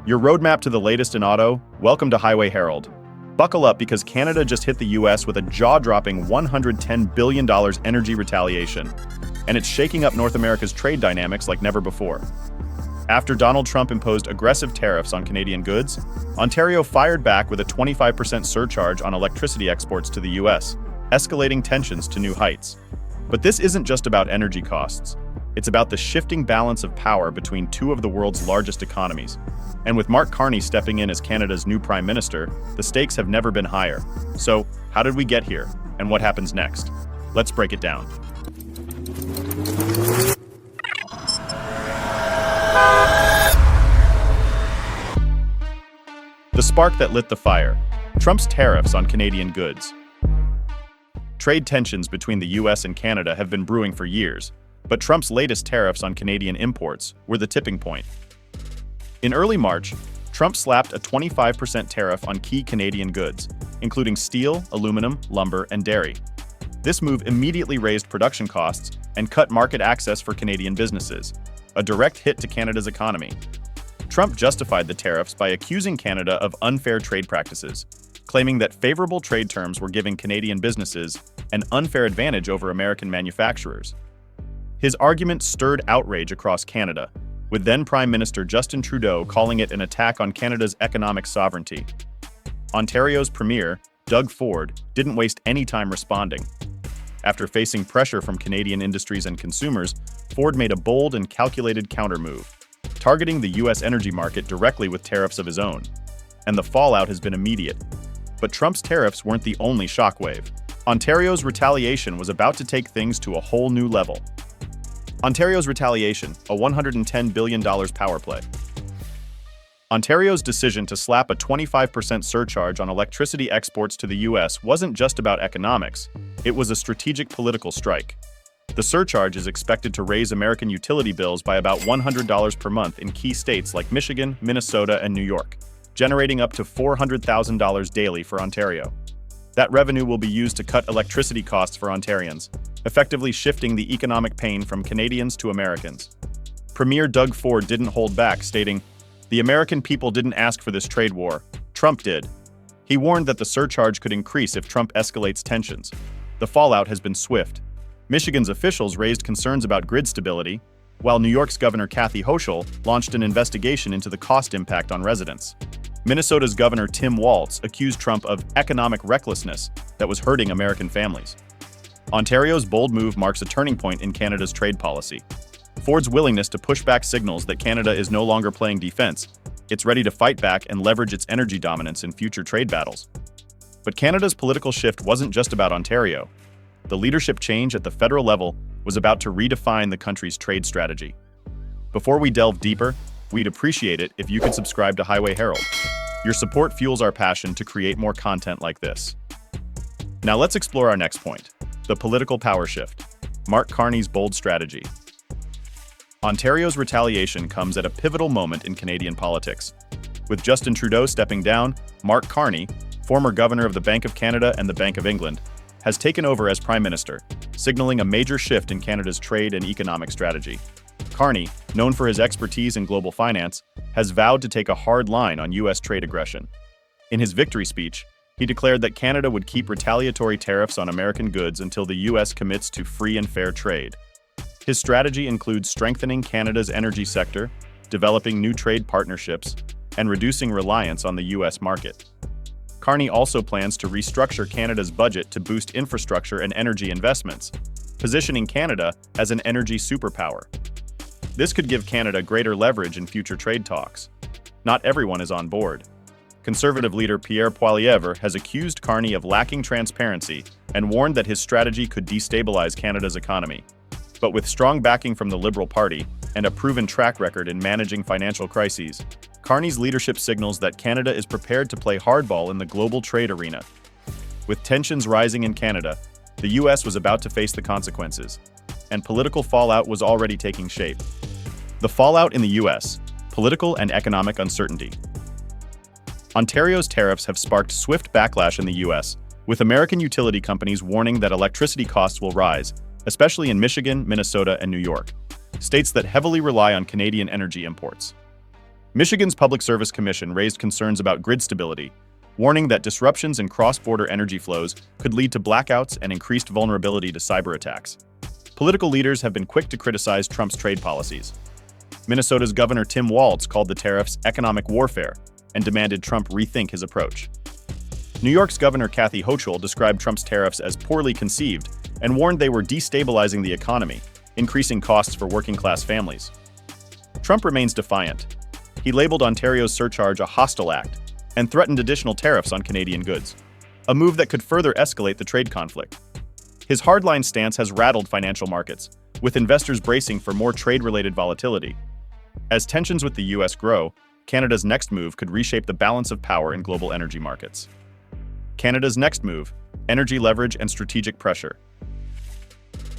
Your roadmap to the latest in auto? Welcome to Highway Herald. Buckle up because Canada just hit the U.S. with a jaw-dropping $110 billion energy retaliation, and it's shaking up North America's trade dynamics like never before. After Donald Trump imposed aggressive tariffs on Canadian goods, Ontario fired back with a 25% surcharge on electricity exports to the U.S., escalating tensions to new heights. But this isn't just about energy costs. It's about the shifting balance of power between two of the world's largest economies. And with Mark Carney stepping in as Canada's new Prime Minister, the stakes have never been higher. So, how did we get here? And what happens next? Let's break it down. The spark that lit the fire: Trump's tariffs on Canadian goods. Trade tensions between the US and Canada have been brewing for years, but Trump's latest tariffs on Canadian imports were the tipping point. In early March, Trump slapped a 25% tariff on key Canadian goods, including steel, aluminum, lumber, and dairy. This move immediately raised production costs and cut market access for Canadian businesses, a direct hit to Canada's economy. Trump justified the tariffs by accusing Canada of unfair trade practices, claiming that favorable trade terms were giving Canadian businesses an unfair advantage over American manufacturers. His argument stirred outrage across Canada, with then Prime Minister Justin Trudeau calling it an attack on Canada's economic sovereignty. Ontario's Premier, Doug Ford, didn't waste any time responding. After facing pressure from Canadian industries and consumers, Ford made a bold and calculated counter-move, targeting the U.S. energy market directly with tariffs of his own. And the fallout has been immediate. But Trump's tariffs weren't the only shockwave. Ontario's retaliation was about to take things to a whole new level. Ontario's retaliation, a $110 billion power play. Ontario's decision to slap a 25% surcharge on electricity exports to the U.S. wasn't just about economics, it was a strategic political strike. The surcharge is expected to raise American utility bills by about $100 per month in key states like Michigan, Minnesota, and New York, generating up to $400,000 daily for Ontario. That revenue will be used to cut electricity costs for Ontarians, effectively shifting the economic pain from Canadians to Americans. Premier Doug Ford didn't hold back, stating, "The American people didn't ask for this trade war. Trump did." He warned that the surcharge could increase if Trump escalates tensions. The fallout has been swift. Michigan's officials raised concerns about grid stability, while New York's Governor Kathy Hochul launched an investigation into the cost impact on residents. Minnesota's Governor Tim Walz accused Trump of economic recklessness that was hurting American families. Ontario's bold move marks a turning point in Canada's trade policy. Ford's willingness to push back signals that Canada is no longer playing defense. It's ready to fight back and leverage its energy dominance in future trade battles. But Canada's political shift wasn't just about Ontario. The leadership change at the federal level was about to redefine the country's trade strategy. Before we delve deeper, we'd appreciate it if you could subscribe to Highway Herald. Your support fuels our passion to create more content like this. Now let's explore our next point, the political power shift. Mark Carney's bold strategy. Ontario's retaliation comes at a pivotal moment in Canadian politics. With Justin Trudeau stepping down, Mark Carney, former governor of the Bank of Canada and the Bank of England, has taken over as Prime Minister, signaling a major shift in Canada's trade and economic strategy. Carney, known for his expertise in global finance, has vowed to take a hard line on U.S. trade aggression. In his victory speech, he declared that Canada would keep retaliatory tariffs on American goods until the U.S. commits to free and fair trade. His strategy includes strengthening Canada's energy sector, developing new trade partnerships, and reducing reliance on the U.S. market. Carney also plans to restructure Canada's budget to boost infrastructure and energy investments, positioning Canada as an energy superpower. This could give Canada greater leverage in future trade talks. Not everyone is on board. Conservative leader Pierre Poilievre has accused Carney of lacking transparency and warned that his strategy could destabilize Canada's economy. But with strong backing from the Liberal Party and a proven track record in managing financial crises, Carney's leadership signals that Canada is prepared to play hardball in the global trade arena. With tensions rising in Canada, the U.S. was about to face the consequences, and political fallout was already taking shape. The fallout in the U.S., political and economic uncertainty. Ontario's tariffs have sparked swift backlash in the U.S., with American utility companies warning that electricity costs will rise, especially in Michigan, Minnesota, and New York, states that heavily rely on Canadian energy imports. Michigan's Public Service Commission raised concerns about grid stability, warning that disruptions in cross-border energy flows could lead to blackouts and increased vulnerability to cyber attacks. Political leaders have been quick to criticize Trump's trade policies. Minnesota's Governor Tim Walz called the tariffs economic warfare and demanded Trump rethink his approach. New York's Governor Kathy Hochul described Trump's tariffs as poorly conceived and warned they were destabilizing the economy, increasing costs for working-class families. Trump remains defiant. He labeled Ontario's surcharge a hostile act and threatened additional tariffs on Canadian goods, a move that could further escalate the trade conflict. His hardline stance has rattled financial markets, with investors bracing for more trade-related volatility. As tensions with the U.S. grow, Canada's next move could reshape the balance of power in global energy markets. Canada's next move: energy leverage and strategic pressure.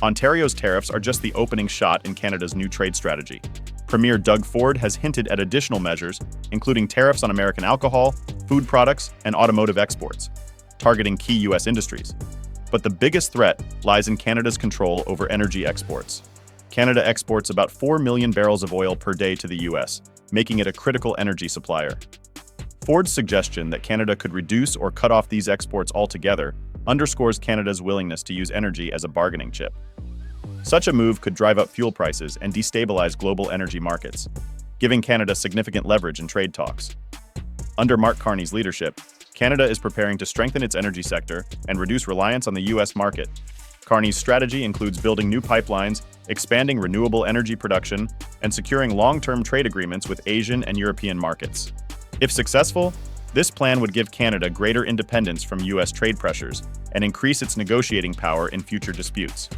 Ontario's tariffs are just the opening shot in Canada's new trade strategy. Premier Doug Ford has hinted at additional measures, including tariffs on American alcohol, food products, and automotive exports, targeting key U.S. industries. But the biggest threat lies in Canada's control over energy exports. Canada exports about 4 million barrels of oil per day to the U.S., making it a critical energy supplier. Ford's suggestion that Canada could reduce or cut off these exports altogether underscores Canada's willingness to use energy as a bargaining chip. Such a move could drive up fuel prices and destabilize global energy markets, giving Canada significant leverage in trade talks. Under Mark Carney's leadership, Canada is preparing to strengthen its energy sector and reduce reliance on the U.S. market. Carney's strategy includes building new pipelines, expanding renewable energy production, and securing long-term trade agreements with Asian and European markets. If successful, this plan would give Canada greater independence from U.S. trade pressures and increase its negotiating power in future disputes.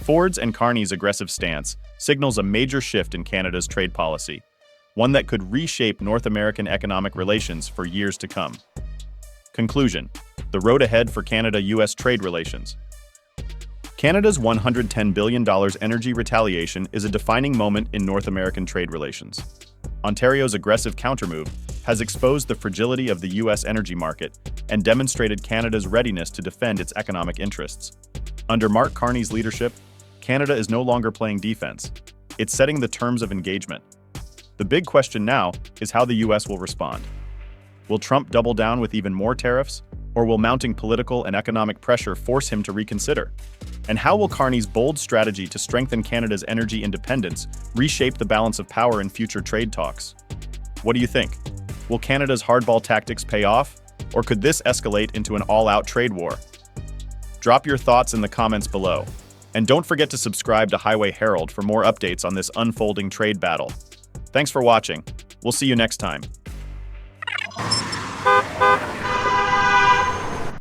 Ford's and Carney's aggressive stance signals a major shift in Canada's trade policy, one that could reshape North American economic relations for years to come. Conclusion: the road ahead for Canada-U.S. trade relations. Canada's $110 billion energy retaliation is a defining moment in North American trade relations. Ontario's aggressive countermove has exposed the fragility of the U.S. energy market and demonstrated Canada's readiness to defend its economic interests. Under Mark Carney's leadership, Canada is no longer playing defense. It's setting the terms of engagement. The big question now is how the U.S. will respond. Will Trump double down with even more tariffs, or will mounting political and economic pressure force him to reconsider? And how will Carney's bold strategy to strengthen Canada's energy independence reshape the balance of power in future trade talks? What do you think? Will Canada's hardball tactics pay off, or could this escalate into an all-out trade war? Drop your thoughts in the comments below. And don't forget to subscribe to Highway Herald for more updates on this unfolding trade battle. Thanks for watching. We'll see you next time.